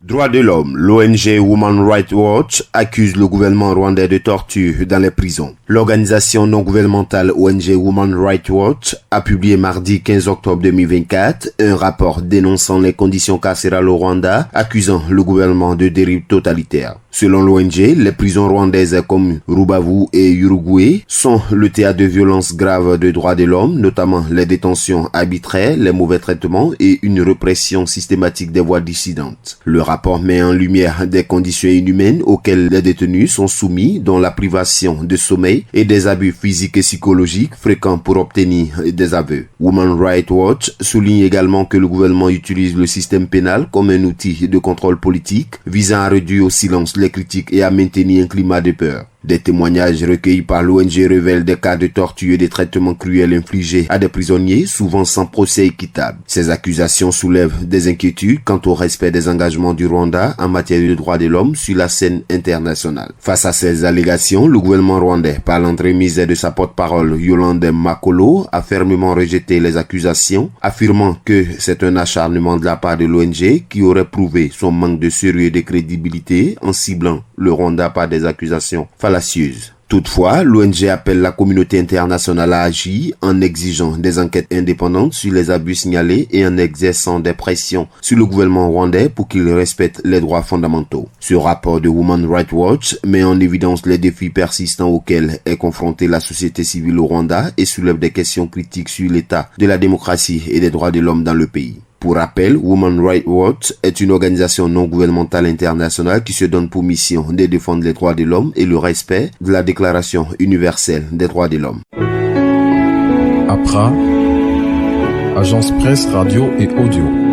Droits de l'homme, l'ONG Women Rights Watch accuse le gouvernement rwandais de torture dans les prisons. L'organisation non gouvernementale ONG Women Rights Watch a publié mardi 15 octobre 2024 un rapport dénonçant les conditions carcérales au Rwanda, accusant le gouvernement de dérive totalitaire. Selon l'ONG, les prisons rwandaises comme Rubavu et Uruguay sont le théâtre de violences graves de droits de l'homme, notamment les détentions arbitraires, les mauvais traitements et une répression systématique des voix dissidentes. Le rapport met en lumière des conditions inhumaines auxquelles les détenus sont soumis, dont la privation de sommeil et des abus physiques et psychologiques fréquents pour obtenir des aveux. Women Rights Watch souligne également que le gouvernement utilise le système pénal comme un outil de contrôle politique visant à réduire au silence les critiques et à maintenir un climat de peur. Des témoignages recueillis par l'ONG révèlent des cas de torture et des traitements cruels infligés à des prisonniers, souvent sans procès équitable. Ces accusations soulèvent des inquiétudes quant au respect des engagements du Rwanda en matière de droits de l'homme sur la scène internationale. Face à ces allégations, le gouvernement rwandais, par l'entremise de sa porte-parole Yolande Makolo, a fermement rejeté les accusations, affirmant que c'est un acharnement de la part de l'ONG qui aurait prouvé son manque de sérieux et de crédibilité en ciblant le Rwanda par des accusations fallacieuses. Toutefois, l'ONG appelle la communauté internationale à agir en exigeant des enquêtes indépendantes sur les abus signalés et en exerçant des pressions sur le gouvernement rwandais pour qu'il respecte les droits fondamentaux. Ce rapport de Women Rights Watch met en évidence les défis persistants auxquels est confrontée la société civile au Rwanda et soulève des questions critiques sur l'état de la démocratie et des droits de l'homme dans le pays. Pour rappel, Women Rights Watch est une organisation non gouvernementale internationale qui se donne pour mission de défendre les droits de l'homme et le respect de la Déclaration universelle des droits de l'homme. APRA, Agence Presse Radio et Audio.